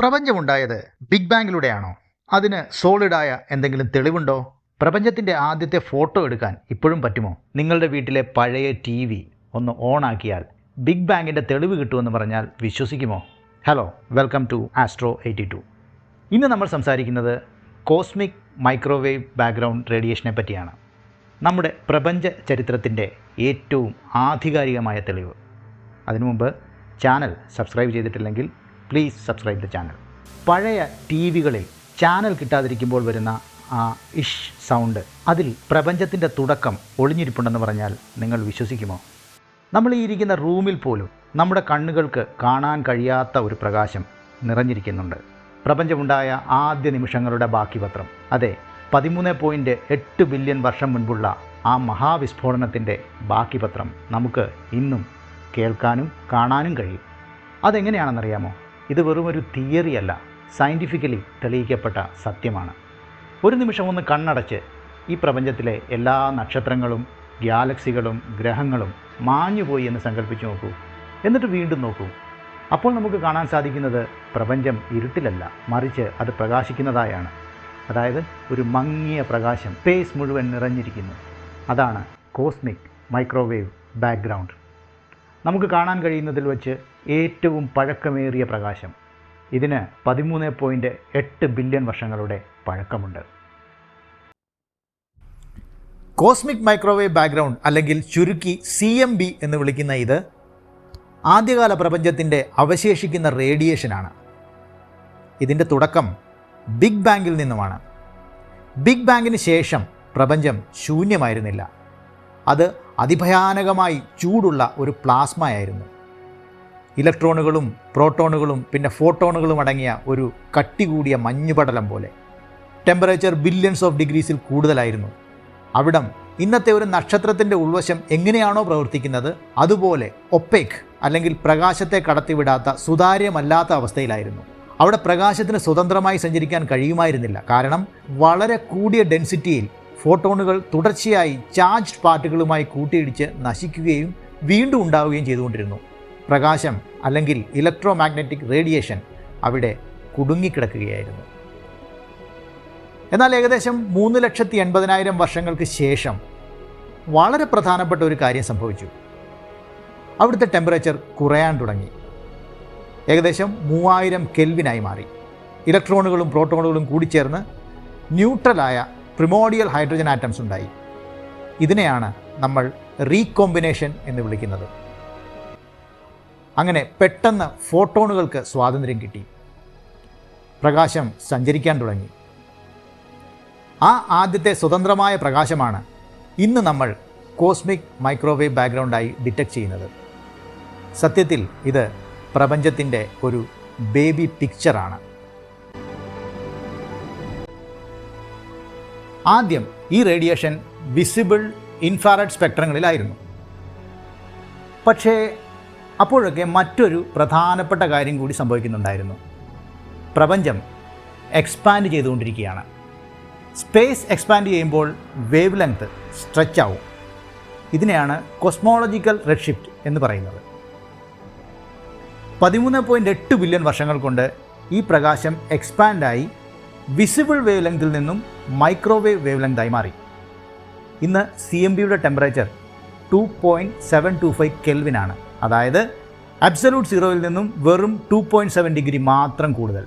പ്രപഞ്ചമുണ്ടായത് big ബാങ്ങിലൂടെയാണോ? അതിന് സോളിഡായ എന്തെങ്കിലും തെളിവുണ്ടോ? പ്രപഞ്ചത്തിൻ്റെ ആദ്യത്തെ ഫോട്ടോ എടുക്കാൻ ഇപ്പോഴും പറ്റുമോ? നിങ്ങളുടെ വീട്ടിലെ പഴയ TV ഒന്ന് ഓൺ ആക്കിയാൽ ബിഗ് ബാങ്ങിൻ്റെ തെളിവ് കിട്ടുമെന്ന് പറഞ്ഞാൽ വിശ്വസിക്കുമോ? Hello, welcome to astro 82. ഇന്ന് നമ്മൾ സംസാരിക്കുന്നത് കോസ്മിക് മൈക്രോവേവ് ബാക്ക്ഗ്രൗണ്ട് റേഡിയേഷനെ പറ്റിയാണ്. നമ്മുടെ പ്രപഞ്ച ചരിത്രത്തിൻ്റെ ഏറ്റവും ആധികാരികമായ തെളിവ്. അതിനു മുമ്പ് ചാനൽ സബ്സ്ക്രൈബ് ചെയ്തിട്ടില്ലെങ്കിൽ പ്ലീസ് സബ്സ്ക്രൈബ് ദ ചാനൽ. പഴയ TVകളിൽ ചാനൽ കിട്ടാതിരിക്കുമ്പോൾ വരുന്ന ആ ഇഷ് സൗണ്ട്, അതിൽ പ്രപഞ്ചത്തിൻ്റെ തുടക്കം ഒളിഞ്ഞിരിപ്പുണ്ടെന്ന് പറഞ്ഞാൽ നിങ്ങൾ വിശ്വസിക്കുമോ? നമ്മൾ ഈ ഇരിക്കുന്ന റൂമിൽ പോലും നമ്മുടെ കണ്ണുകൾക്ക് കാണാൻ കഴിയാത്ത ഒരു പ്രകാശം നിറഞ്ഞിരിക്കുന്നുണ്ട്. പ്രപഞ്ചമുണ്ടായ ആദ്യ നിമിഷങ്ങളുടെ ബാക്കിപത്രം. അതെ, 13.8 ബില്യൺ വർഷം മുൻപുള്ള ആ മഹാവിസ്ഫോടനത്തിൻ്റെ ബാക്കിപത്രം നമുക്ക് ഇന്നും കേൾക്കാനും കാണാനും കഴിയും. അതെങ്ങനെയാണെന്നറിയാമോ? ഇത് വെറും ഒരു തിയറിയല്ല, സയൻറ്റിഫിക്കലി തെളിയിക്കപ്പെട്ട സത്യമാണ്. ഒരു നിമിഷം ഒന്ന് കണ്ണടച്ച് ഈ പ്രപഞ്ചത്തിലെ എല്ലാ നക്ഷത്രങ്ങളും ഗാലക്സികളും ഗ്രഹങ്ങളും മാഞ്ഞുപോയി എന്ന് സങ്കല്പിച്ച് നോക്കൂ. എന്നിട്ട് വീണ്ടും നോക്കൂ. അപ്പോൾ നമുക്ക് കാണാൻ സാധിക്കുന്നത് പ്രപഞ്ചം ഇരുട്ടിലല്ല, മറിച്ച് അത് പ്രകാശിക്കുന്നതായാണ്. അതായത് ഒരു മങ്ങിയ പ്രകാശം സ്പേസ് മുഴുവൻ നിറഞ്ഞിരിക്കുന്നു. അതാണ് കോസ്മിക് മൈക്രോവേവ് ബാക്ക്ഗ്രൗണ്ട്. നമുക്ക് കാണാൻ കഴിയുന്നതിൽ വച്ച് ഏറ്റവും പഴക്കമേറിയ പ്രകാശം. ഇതിന് 13.8 ബില്യൺ വർഷങ്ങളുടെ പഴക്കമുണ്ട്. കോസ്മിക് മൈക്രോവേവ് ബാക്ക്ഗ്രൗണ്ട്, അല്ലെങ്കിൽ ചുരുക്കി CMB എന്ന് വിളിക്കുന്ന ഇത് ആദ്യകാല പ്രപഞ്ചത്തിൻ്റെ അവശേഷിക്കുന്ന റേഡിയേഷനാണ്. ഇതിൻ്റെ തുടക്കം ബിഗ് ബാങ്ങിൽ നിന്നുമാണ്. ബിഗ് ബാങ്ങിന് ശേഷം പ്രപഞ്ചം ശൂന്യമായിരുന്നില്ല. അത് അതിഭയാനകമായി ചൂടുള്ള ഒരു പ്ലാസ്മയായിരുന്നു. ഇലക്ട്രോണുകളും പ്രോട്ടോണുകളും പിന്നെ ഫോട്ടോണുകളും അടങ്ങിയ ഒരു കട്ടി കൂടിയ മഞ്ഞുപടലം പോലെ. ടെമ്പറേച്ചർ ബില്യൺസ് ഓഫ് ഡിഗ്രീസിൽ കൂടുതലായിരുന്നു. അവിടം ഇന്നത്തെ ഒരു നക്ഷത്രത്തിൻ്റെ ഉൾവശം എങ്ങനെയാണോ പ്രവർത്തിക്കുന്നത് അതുപോലെ ഒപ്പേക്ക്, അല്ലെങ്കിൽ പ്രകാശത്തെ കടത്തിവിടാത്ത സുതാര്യമല്ലാത്ത അവസ്ഥയിലായിരുന്നു. അവിടെ പ്രകാശത്തിന് സ്വതന്ത്രമായി സഞ്ചരിക്കാൻ കഴിയുമായിരുന്നില്ല. കാരണം വളരെ കൂടിയ ഡെൻസിറ്റിയിൽ ഫോട്ടോണുകൾ തുടർച്ചയായി ചാർജ്ഡ് പാർട്ടികളുമായി കൂട്ടിയിടിച്ച് നശിക്കുകയും വീണ്ടും ഉണ്ടാവുകയും ചെയ്തുകൊണ്ടിരുന്നു. പ്രകാശം, അല്ലെങ്കിൽ ഇലക്ട്രോ മാഗ്നറ്റിക് റേഡിയേഷൻ, അവിടെ കുടുങ്ങിക്കിടക്കുകയായിരുന്നു. എന്നാൽ ഏകദേശം 3,80,000 വർഷങ്ങൾക്ക് ശേഷം വളരെ പ്രധാനപ്പെട്ട ഒരു കാര്യം സംഭവിച്ചു. അവിടുത്തെ ടെമ്പറേച്ചർ കുറയാൻ തുടങ്ങി. ഏകദേശം 3000 കെൽവിനായി മാറി. ഇലക്ട്രോണുകളും പ്രോട്ടോണുകളും കൂടിച്ചേർന്ന് ന്യൂട്രലായ പ്രിമോഡിയൽ ഹൈഡ്രജൻ ആറ്റംസ് ഉണ്ടായി. ഇതിനെയാണ് നമ്മൾ റീകോമ്പിനേഷൻ എന്ന് വിളിക്കുന്നത്. അങ്ങനെ പെട്ടെന്ന് ഫോട്ടോണുകൾക്ക് സ്വാതന്ത്ര്യം കിട്ടി. പ്രകാശം സഞ്ചരിക്കാൻ തുടങ്ങി. ആ ആദ്യത്തെ സ്വതന്ത്രമായ പ്രകാശമാണ് ഇന്ന് നമ്മൾ കോസ്മിക് മൈക്രോവേവ് ബാക്ക്ഗ്രൗണ്ടായി ഡിറ്റക്റ്റ് ചെയ്യുന്നത്. സത്യത്തിൽ ഇത് പ്രപഞ്ചത്തിൻ്റെ ഒരു ബേബി പിക്ചറാണ്. ആദ്യം ഈ റേഡിയേഷൻ വിസിബിൾ ഇൻഫ്രാറെഡ് സ്പെക്ട്രങ്ങളിലായിരുന്നു. പക്ഷേ അപ്പോഴൊക്കെ മറ്റൊരു പ്രധാനപ്പെട്ട കാര്യം കൂടി സംഭവിക്കുന്നുണ്ടായിരുന്നു. പ്രപഞ്ചം എക്സ്പാൻഡ് ചെയ്തുകൊണ്ടിരിക്കുകയാണ്. സ്പേസ് എക്സ്പാൻഡ് ചെയ്യുമ്പോൾ വേവ് ലെങ്ത് സ്ട്രെച്ച് ആവും. ഇതിനെയാണ് കോസ്മോളജിക്കൽ റെഡ്ഷിഫ്റ്റ് എന്ന് പറയുന്നത്. 13.8 ബില്യൺ വർഷങ്ങൾ കൊണ്ട് ഈ പ്രകാശം എക്സ്പാൻഡായി വിസിബിൾ വേവ് ലെങ്തിൽ നിന്നും മൈക്രോവേവ് വേവ് ലെങ്തായി മാറി. ഇന്ന് CMBയുടെ ടെമ്പറേച്ചർ 2.725 കെൽവിനാണ്. അതായത് അബ്സല്യൂട്ട് സീറോയിൽ നിന്നും വെറും 2.7 ഡിഗ്രി മാത്രം കൂടുതൽ.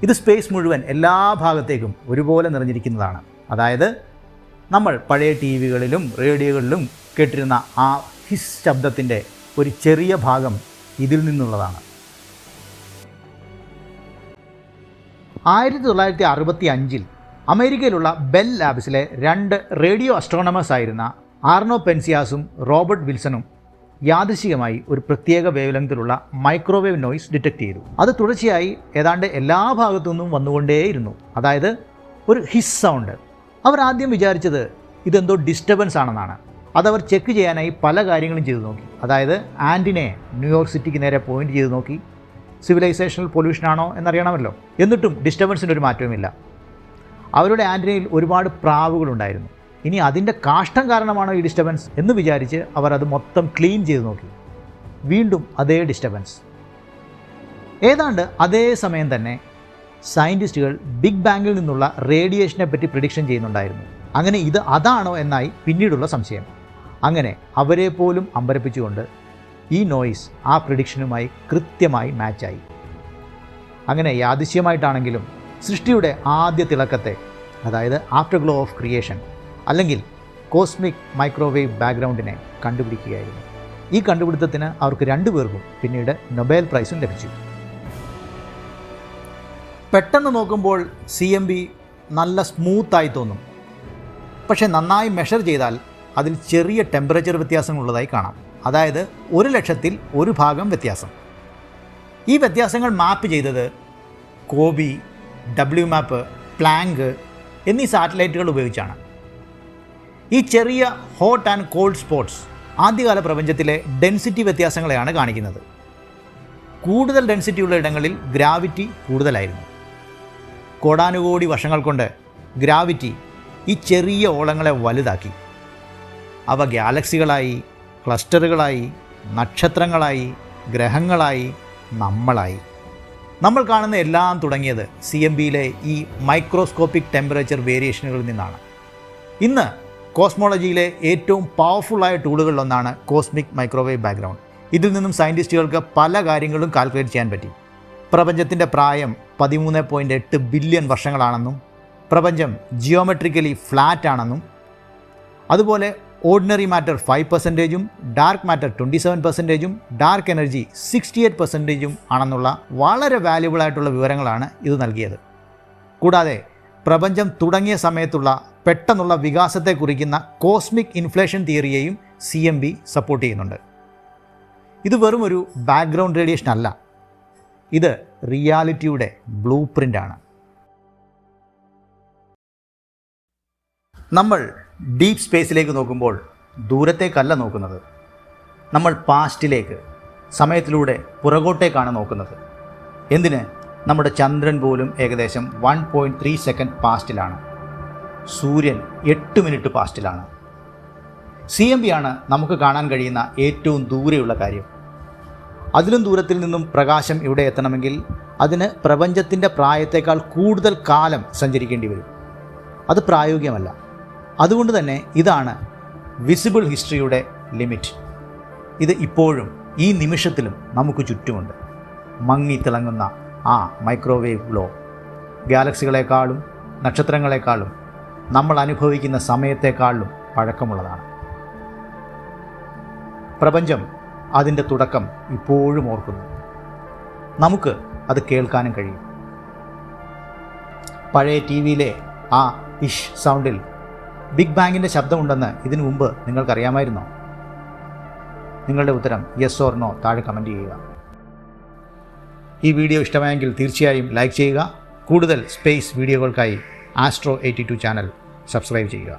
ഇത് സ്പേസ് മുഴുവൻ എല്ലാ ഭാഗത്തേക്കും ഒരുപോലെ നിറഞ്ഞിരിക്കുന്നതാണ്. അതായത് നമ്മൾ പഴയ TVകളിലും റേഡിയോകളിലും കേട്ടിരുന്ന ആ ഹിസ് ശബ്ദത്തിൻ്റെ ഒരു ചെറിയ ഭാഗം ഇതിൽ നിന്നുള്ളതാണ്. 1965 അമേരിക്കയിലുള്ള ബെൽ ലാബ്സിലെ 2 റേഡിയോ അസ്ട്രോണമേഴ്സ് ആയിരുന്ന ആർണോ പെൻസിയാസും റോബർട്ട് വിൽസണും യാദൃശ്ചികമായി ഒരു പ്രത്യേക വേവ് ലെങ്തിലുള്ള മൈക്രോവേവ് നോയ്സ് ഡിറ്റക്റ്റ് ചെയ്തു. അത് തുടർച്ചയായി ഏതാണ്ട് എല്ലാ ഭാഗത്തു നിന്നും വന്നുകൊണ്ടേയിരുന്നു. അതായത് ഒരു ഹിസ് സൗണ്ട്. അവർ ആദ്യം വിചാരിച്ചത് ഇതെന്തോ ഡിസ്റ്റർബൻസ് ആണെന്നാണ്. അതവർ ചെക്ക് ചെയ്യാനായി പല കാര്യങ്ങളും ചെയ്തു നോക്കി. അതായത് ആൻറ്റിനെ ന്യൂയോർക്ക് സിറ്റിക്ക് നേരെ പോയിന്റ് ചെയ്ത് നോക്കി. സിവിലൈസേഷണൽ പൊല്യൂഷനാണോ എന്നറിയണമല്ലോ. എന്നിട്ടും ഡിസ്റ്റർബൻസിന് ഒരു മാറ്റവുമില്ല. അവരുടെ ആൻറ്റിനയിൽ ഒരുപാട് പ്രാവുകളുണ്ടായിരുന്നു. ഇനി അതിൻ്റെ കാഷ്ടം കാരണമാണോ ഈ ഡിസ്റ്റർബൻസ് എന്ന് വിചാരിച്ച് അവർ അത് മൊത്തം ക്ലീൻ ചെയ്ത് നോക്കി. വീണ്ടും അതേ ഡിസ്റ്റർബൻസ്. ഏതാണ്ട് അതേ സമയം തന്നെ സയൻറ്റിസ്റ്റുകൾ ബിഗ് ബാങ്ങിൽ നിന്നുള്ള റേഡിയേഷനെ പറ്റി പ്രിഡിക്ഷൻ ചെയ്യുന്നുണ്ടായിരുന്നു. അങ്ങനെ ഇത് അതാണോ എന്നായി പിന്നീടുള്ള സംശയം. അങ്ങനെ അവരെ പോലും അമ്പരപ്പിച്ചുകൊണ്ട് ഈ നോയ്സ് ആ പ്രിഡിക്ഷനുമായി കൃത്യമായി മാച്ചായി. അങ്ങനെ യാദൃശ്യമായിട്ടാണെങ്കിലും സൃഷ്ടിയുടെ ആദ്യ തിളക്കത്തെ, അതായത് ആഫ്റ്റർ ഗ്ലോ ഓഫ് ക്രിയേഷൻ അല്ലെങ്കിൽ കോസ്മിക് മൈക്രോവേവ് ബാക്ക്ഗ്രൗണ്ടിനെ കണ്ടുപിടിക്കുകയായിരുന്നു. ഈ കണ്ടുപിടുത്തത്തിന് അവർക്ക് രണ്ടുപേർക്കും പിന്നീട് നൊബേൽ പ്രൈസും ലഭിച്ചു. പെട്ടെന്ന് നോക്കുമ്പോൾ CMB നല്ല സ്മൂത്തായി തോന്നും. പക്ഷേ നന്നായി മെഷർ ചെയ്താൽ അതിൽ ചെറിയ ടെമ്പറേച്ചർ വ്യത്യാസങ്ങളുള്ളതായി കാണാം. അതായത് 1,00,000-ൽ 1 ഭാഗം വ്യത്യാസം. ഈ വ്യത്യാസങ്ങൾ മാപ്പ് ചെയ്തത് കോബി, WMAP, പ്ലാങ്ക് എന്നീ സാറ്റലൈറ്റുകൾ ഉപയോഗിച്ചാണ്. ഈ ചെറിയ ഹോട്ട് ആൻഡ് കോൾഡ് സ്പോട്ട്സ് ആദ്യകാല പ്രപഞ്ചത്തിലെ ഡെൻസിറ്റി വ്യത്യാസങ്ങളെയാണ് കാണിക്കുന്നത്. കൂടുതൽ ഡെൻസിറ്റിയുള്ള ഇടങ്ങളിൽ ഗ്രാവിറ്റി കൂടുതലായിരുന്നു. കോടാനുകോടി വർഷങ്ങൾ കൊണ്ട് ഗ്രാവിറ്റി ഈ ചെറിയ ഓളങ്ങളെ വലുതാക്കി. അവ ഗാലക്സികളായി, ക്ലസ്റ്ററുകളായി, നക്ഷത്രങ്ങളായി, ഗ്രഹങ്ങളായി, നമ്മളായി. നമ്മൾ കാണുന്ന എല്ലാം തുടങ്ങിയത് CMBയിലെ ഈ മൈക്രോസ്കോപ്പിക് ടെമ്പറേച്ചർ വേരിയേഷനുകളിൽ നിന്നാണ്. ഇന്ന് കോസ്മോളജിയിലെ ഏറ്റവും പവർഫുള്ളായ ടൂളുകളിലൊന്നാണ് കോസ്മിക് മൈക്രോവേവ് ബാക്ക്ഗ്രൗണ്ട്. ഇതിൽ നിന്നും സയൻറ്റിസ്റ്റുകൾക്ക് പല കാര്യങ്ങളും കാൽക്കുലേറ്റ് ചെയ്യാൻ പറ്റി. പ്രപഞ്ചത്തിൻ്റെ പ്രായം 13.8 ബില്യൺ വർഷങ്ങളാണെന്നും പ്രപഞ്ചം ജിയോമെട്രിക്കലി ഫ്ലാറ്റ് ആണെന്നും അതുപോലെ ordinary matter 5%, dark matter 27%, dark energy 68% ആണെന്നുള്ള വളരെ വാല്യുബിൾ ആയിട്ടുള്ള വിവരങ്ങളാണ് ഇത് നൽകിയത്. കൂടാതെ പ്രപഞ്ചം തുടങ്ങിയ സമയത്തുള്ള പെട്ടെന്നുള്ള വികാസത്തെ കുറിക്കുന്ന കോസ്മിക് ഇൻഫ്ലേഷൻ തിയറിയെയും CMB സപ്പോർട്ട് ചെയ്യുന്നുണ്ട്. ഇത് വെറും ഒരു ബാക്ക്ഗ്രൗണ്ട് റേഡിയേഷൻ അല്ല, ഇത് റിയാലിറ്റിയുടെ ബ്ലൂ പ്രിൻ്റാണ്. നമ്മൾ ഡീപ്പ് സ്പേസിലേക്ക് നോക്കുമ്പോൾ ദൂരത്തേക്കല്ല നോക്കുന്നത്. നമ്മൾ പാസ്റ്റിലേക്ക്, സമയത്തിലൂടെ പുറകോട്ടേക്കാണ് നോക്കുന്നത്. എന്തിന്? നമ്മുടെ ചന്ദ്രൻ പോലും ഏകദേശം 1.3 സെക്കൻഡ് പാസ്റ്റിലാണ്. സൂര്യൻ 8 മിനിറ്റ് പാസ്റ്റിലാണ്. CMB ആണ് നമുക്ക് കാണാൻ കഴിയുന്ന ഏറ്റവും ദൂരെയുള്ള കാര്യം. അതിലും ദൂരത്തിൽ നിന്നും പ്രകാശം ഇവിടെ എത്തണമെങ്കിൽ അതിന് പ്രപഞ്ചത്തിൻ്റെ പ്രായത്തേക്കാൾ കൂടുതൽ കാലം സഞ്ചരിക്കേണ്ടി വരും. അത് പ്രായോഗികമല്ല. അതുകൊണ്ട് തന്നെ ഇതാണ് വിസിബിൾ ഹിസ്റ്ററിയുടെ ലിമിറ്റ്. ഇത് ഇപ്പോഴും ഈ നിമിഷത്തിലും നമുക്ക് ചുറ്റുമുണ്ട്. മങ്ങി തിളങ്ങുന്ന ആ മൈക്രോവേവ് ഗ്ലോ ഗാലക്സികളെക്കാളും നക്ഷത്രങ്ങളെക്കാളും നമ്മൾ അനുഭവിക്കുന്ന സമയത്തെക്കാളും പഴക്കമുള്ളതാണ്. പ്രപഞ്ചം അതിൻ്റെ തുടക്കം ഇപ്പോഴും ഓർക്കുന്നു. നമുക്ക് അത് കേൾക്കാനും കഴിയും. പഴയ TVയിലെ ആ ഇഷ് സൗണ്ടിൽ ബിഗ് ബാങ്ങിൻ്റെ ശബ്ദമുണ്ടെന്ന് ഇതിനു മുമ്പ് നിങ്ങൾക്കറിയാമായിരുന്നോ? നിങ്ങളുടെ ഉത്തരം യെസ് ഓർ നോ താഴെ കമൻറ്റ് ചെയ്യുക. ഈ വീഡിയോ ഇഷ്ടമായെങ്കിൽ തീർച്ചയായും ലൈക്ക് ചെയ്യുക. കൂടുതൽ സ്പേസ് വീഡിയോകൾക്കായി ആസ്ട്രോ 82 ചാനൽ സബ്സ്ക്രൈബ് ചെയ്യുക.